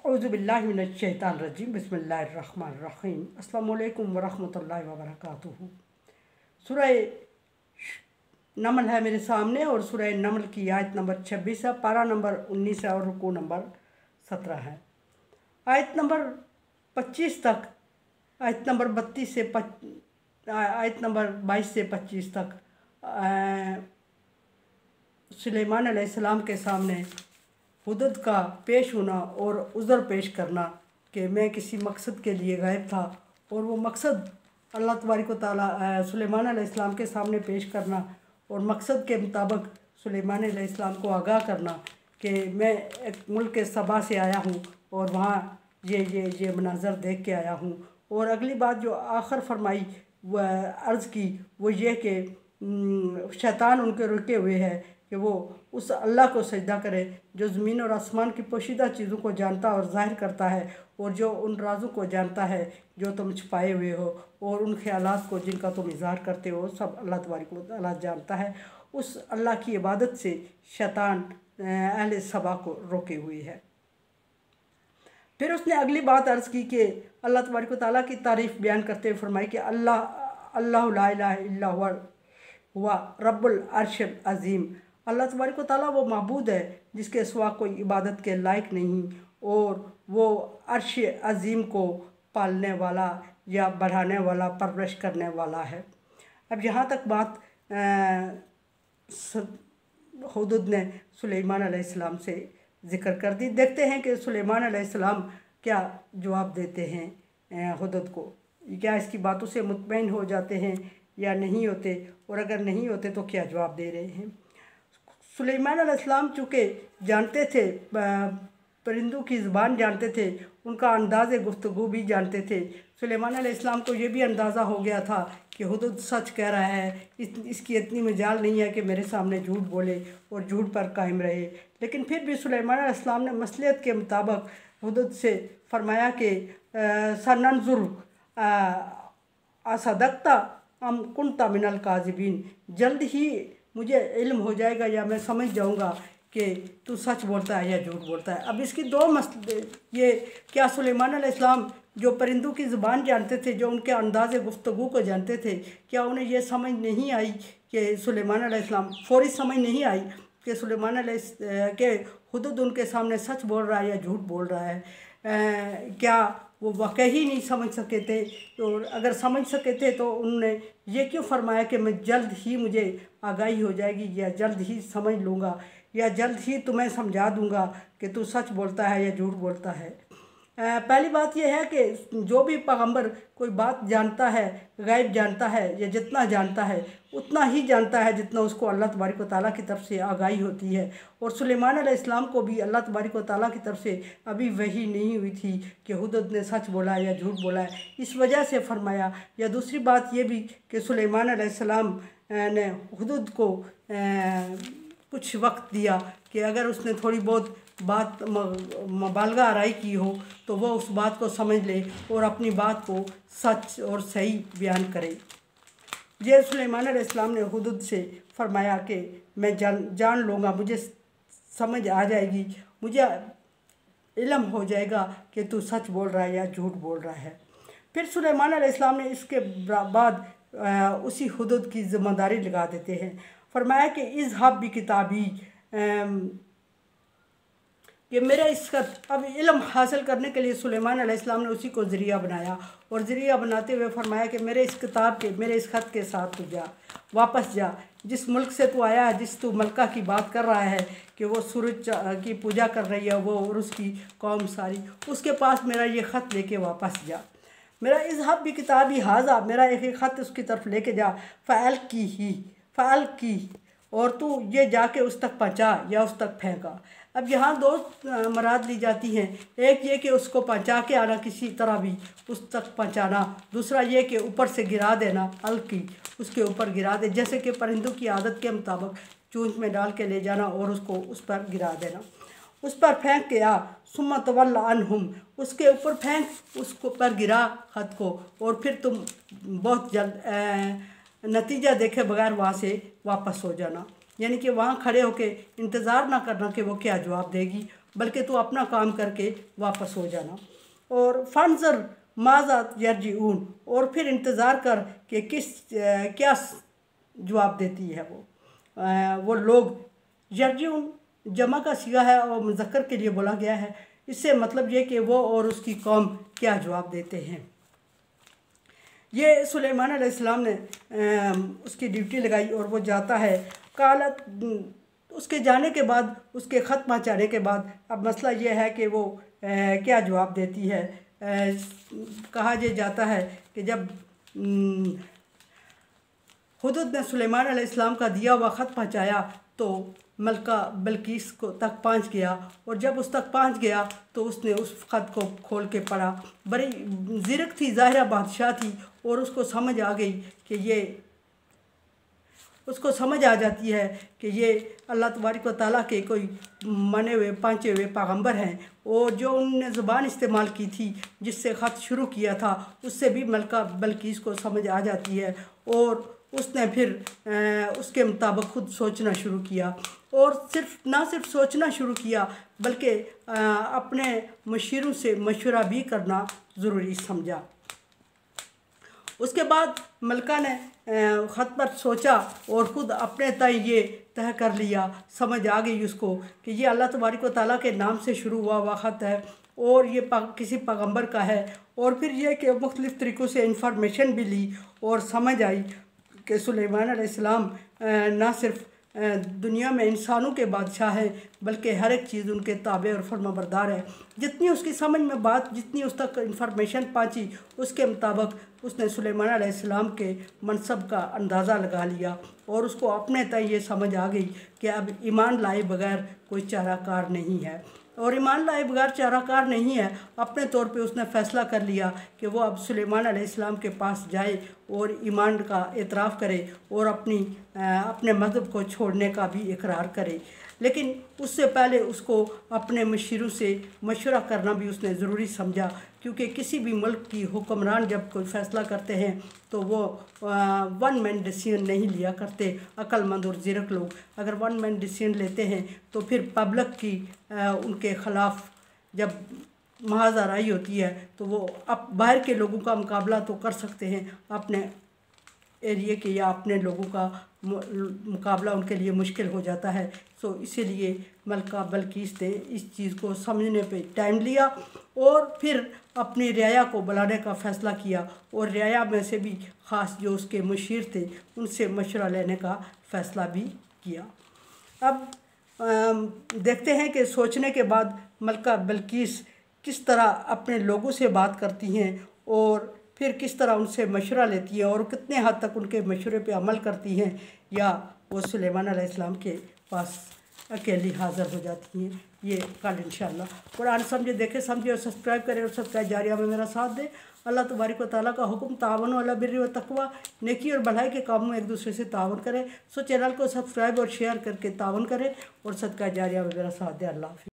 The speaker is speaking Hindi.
औज़ुबिल्लाहि मिनश्शैतानिर्रजीम बिस्मिल्लाहिर्रहमानिर्रहीम अस्सलामुअलैकुम वरहमतुल्लाहि वबरकातुहू। सूरह नमल है मेरे सामने और सूरह नमल की आयत नंबर 26 है, पारा नंबर 19 है और रुकू नंबर 17 है। आयत नंबर 25 तक, आयत नंबर 32 से आयत नंबर 22 से 25 तक सुलेमान अलैहिस्सलाम के सामने हुदूद का पेश होना और उज़र पेश करना कि मैं किसी मकसद के लिए गायब था, और वो मकसद अल्लाह तबारक व तआला सुलेमान अलैहिस्सलाम के सामने पेश करना और मकसद के मुताबिक सुलेमान अलैहिस्सलाम को आगाह करना कि मैं एक मुल्क के सबा से आया हूँ और वहाँ ये मनाज़र देख के आया हूँ। और अगली बात जो आखिर फरमाई वह अर्ज़ की वो ये कि शैतान उनके रुके हुए है कि वो उस अल्लाह को सजदा करे जो ज़मीन और आसमान की पोशीदा चीज़ों को जानता और ज़ाहिर करता है, और जो उन राज़ों को जानता है जो तुम छुपाए हुए हो, और उन ख्यालात को जिनका तुम इज़हार करते हो, सब अल्लाह तबारक व तआला जानता है। उस अल्लाह की इबादत से शैतान अहले सबा को रोके हुए है। फिर उसने अगली बात अर्ज़ की कि अल्लाह तबारक व तआला की तारीफ़ बयान करते हुए फरमाई कि अल्लाह ला इलाहा इल्ला हुवा रब्बुल अर्शिल अज़ीम। अल्लाह तबारक व तआला वो माबूद है जिसके सिवा कोई इबादत के लायक नहीं, और वो अर्श अज़ीम को पालने वाला या बढ़ाने वाला, परवरिश करने वाला है। अब यहाँ तक बात हुदूद ने सुलेमान अलैहिस्सलाम से ज़िक्र कर दी। देखते हैं कि सुलेमान अलैहिस्सलाम क्या जवाब देते हैं हुदूद को। क्या इसकी बातों से मुतमईन हो जाते हैं या नहीं होते, और अगर नहीं होते तो क्या जवाब दे रहे हैं। सुलेमान अलैहिस्सलाम चूँकि जानते थे, परिंदों की ज़ुबान जानते थे, उनका अंदाज़ गुफ्तगू भी जानते थे। सुलेमान अलैहिस्सलाम को ये भी अंदाज़ा हो गया था कि हुदूद सच कह रहा है, इसकी इतनी मजाल नहीं है कि मेरे सामने झूठ बोले और झूठ पर कायम रहे। लेकिन फिर भी सुलेमान अलैहिस्सलाम ने मसलियत के मुताबिक हुदूद से फरमाया कि सनंजुर असदक्ता अम कुंता मिनल काज़िबीन, जल्द ही मुझे इल्म हो जाएगा या मैं समझ जाऊंगा कि तू सच बोलता है या झूठ बोलता है। अब इसकी दो मसले ये, क्या सुलेमान अलैहिस्सलाम जो परिंदों की ज़ुबान जानते थे, जो उनके अंदाज़ गुफ्तगू को जानते थे, क्या उन्हें ये समझ नहीं आई कि सुलेमान अलैहिस्सलाम फौरी समझ नहीं आई कि सुलेमान अलैहिस्सलाम के हुदूद उनके सामने सच बोल रहा है या झूठ बोल रहा है? क्या वो वाकई नहीं समझ सके थे? और अगर समझ सके थे तो उन्होंने ये क्यों फरमाया कि मैं जल्द ही मुझे आगाही हो जाएगी, या जल्द ही समझ लूँगा, या जल्द ही तुम्हें समझा दूँगा कि तू सच बोलता है या झूठ बोलता है? पहली बात यह है कि जो भी पैगंबर कोई बात जानता है, गैब जानता है, या जितना जानता है उतना ही जानता है जितना उसको अल्लाह तबारक व तआला की तरफ से आगाही होती है। और सुलेमान अलैहिस्सलाम को भी अल्लाह तबारक व तआला की तरफ से अभी वही नहीं हुई थी कि हुदूद ने सच बोला है या झूठ बोला है, इस वजह से फरमाया। या दूसरी बात ये भी कि सुलेमान अलैहिस्सलाम ने हुदूद को कुछ वक्त दिया कि अगर उसने थोड़ी बहुत बात मुबालगा आराई की हो तो वह उस बात को समझ ले और अपनी बात को सच और सही बयान करे। ये सुलेमान अलैहिस्सलाम ने हुदूद से फरमाया कि मैं जान लूँगा, मुझे समझ आ जाएगी, मुझे इल्म हो जाएगा कि तू सच बोल रहा है या झूठ बोल रहा है। फिर सुलेमान अलैहिस्सलाम ने इसके बाद उसी हुदूद की ज़िम्मेदारी लगा देते हैं। फरमाया कि इज़हाब भी किताबी, कि मेरा इस खत, अब इल्म हासिल करने के लिए सुलेमान अलैहिस्सलाम ने उसी को ज़रिया बनाया, और ज़रिया बनाते हुए फरमाया कि मेरे इस किताब के, मेरे इस खत के साथ तू जा, वापस जा, जिस मुल्क से तू आया है, जिस तू मलका की बात कर रहा है कि वो सूरज की पूजा कर रही है वो और उसकी कौम सारी, उसके पास मेरा ये ख़त लेके वापस जा। मेरा इज़हाब भी किताबी हाजा, मेरा एक ख़त उसकी तरफ लेके जा, फ़अल की, और तू ये जाके उस तक पहुँचा या उस तक फेंका। अब यहाँ दो मराद ली जाती हैं, एक ये कि उसको पहुँचा के आना, किसी तरह भी उस तक पहुँचाना, दूसरा ये कि ऊपर से गिरा देना, अलकी, उसके ऊपर गिरा दे, जैसे कि परिंदों की आदत के मुताबिक चूंच में डाल के ले जाना और उसको उस पर गिरा देना। उस पर फेंक के आ, सुम्मा तवल्ला अन्हुम, उसके ऊपर फेंक, उसको पर गिरा ख़त को, और फिर तुम बहुत जल्द नतीजा देखे बगैर वहाँ से वापस हो जाना। यानी कि वहाँ खड़े होके इंतज़ार ना करना कि वो क्या जवाब देगी, बल्कि तू अपना काम करके वापस हो जाना। और फंजर माज़ा यरजिऊन, और फिर इंतज़ार कर कि क्या जवाब देती है वो लोग। यरजिऊन जमा का सिगा है और मुज़क्कर के लिए बोला गया है। इससे मतलब ये कि वो और उसकी कौम क्या जवाब देते हैं। ये सुलेमान अलैहिस्सलाम ने उसकी ड्यूटी लगाई और वो जाता है। कालत, उसके जाने के बाद, उसके ख़त पहुँचाने के बाद अब मसला ये है कि वो क्या जवाब देती है। कहा यह जाता है कि जब हुदुद ने सुलेमान अलैहिस्सलाम का दिया हुआ ख़त पहुँचाया तो मलका बल्कीस को तक पहुँच गया, और जब उस तक पहुँच गया तो उसने उस ख़त को खोल के पढ़ा। बड़ी ज़िरक थी, ज़ाहिरा बादशाह थी, और उसको समझ आ गई कि उसको समझ आ जाती है कि ये अल्लाह तबारक व तआला के कोई माने हुए पांचे हुए पैगम्बर हैं। और जो उन्होंने ज़ुबान इस्तेमाल की थी जिससे ख़त शुरू किया था, उससे भी मलका बल्कीस को समझ आ जाती है, और उसने फिर उसके मुताबिक खुद सोचना शुरू किया। और ना सिर्फ सोचना शुरू किया बल्कि अपने मुशीरों से मशवरा भी करना ज़रूरी समझा। उसके बाद मलका ने ख़त पर सोचा और ख़ुद अपने तय ये तय कर लिया, समझ आ गई उसको कि ये अल्लाह तबारक व तआला के नाम से शुरू हुआ ख़त है और ये किसी पैगम्बर का है। और फिर यह कि मुख्तलिफ़ तरीक़ों से इंफॉर्मेशन भी ली और समझ आई कि सुलेमान अलैहिस्सलाम ना सिर्फ दुनिया में इंसानों के बादशाह हैं बल्कि हर एक चीज़ उनके ताबे और फरमाबरदार है। जितनी उसकी समझ में बात, जितनी उस तक इंफॉर्मेशन पहुँची, उसके मुताबिक उसने सुलेमान अलैहिस्सलाम के मनसब का अंदाज़ा लगा लिया और उसको अपने तय ये समझ आ गई कि अब ईमान लाए बगैर कोई चाराकार नहीं है। और ईमान लाए बगैर चाराकार नहीं है, अपने तौर पे उसने फ़ैसला कर लिया कि वो अब सुलेमान अलैहिस्सलाम के पास जाए और ईमान का एतराफ़ करे और अपने मज़हब को छोड़ने का भी इकरार करे। लेकिन उससे पहले उसको अपने मुशीरों से मशवरा करना भी उसने ज़रूरी समझा, क्योंकि किसी भी मुल्क की हुक्मरान जब कोई फ़ैसला करते हैं तो वो वन मैन डिसीजन नहीं लिया करते। अक्लमंद और ज़िरक लोग अगर वन मैन डिसीजन लेते हैं तो फिर पब्लिक की उनके ख़िलाफ़ जब महाज़राई होती है तो वो अब बाहर के लोगों का मुकाबला तो कर सकते हैं, अपने एरिए के या अपने लोगों का मुकाबला उनके लिए मुश्किल हो जाता है। सो इसीलिए मलका बल्कीस ने इस चीज़ को समझने पे टाइम लिया और फिर अपनी रियाया को बुलाने का फ़ैसला किया और रियाया में से भी ख़ास जो उसके मुशीर थे उनसे मशवरा लेने का फ़ैसला भी किया। अब देखते हैं कि सोचने के बाद मलका बल्कीस किस तरह अपने लोगों से बात करती हैं और फिर किस तरह उनसे मशवरा लेती है और कितने हद तक उनके मशवरे पे अमल करती हैं, या वो सुलेमान अलैहिस्सलाम के पास अकेली हाज़िर हो जाती हैं। ये कल इंशाअल्लाह। कुरान समझे, देखे, समझे और सब्सक्राइब करें और सब्सक्राइब जारिया में मेरा साथ दें। अल्लाह तबारक व तआला का हुक्म तावनो अला बिर्रि व तक़वा, नेकी और भलाई के कामों में एक दूसरे से तावन करें। सो चैनल को सब्सक्राइब और शेयर करके तावन करें और सदका जारिया में मेरा साथ दें। अल्लाह हाफ़िज़।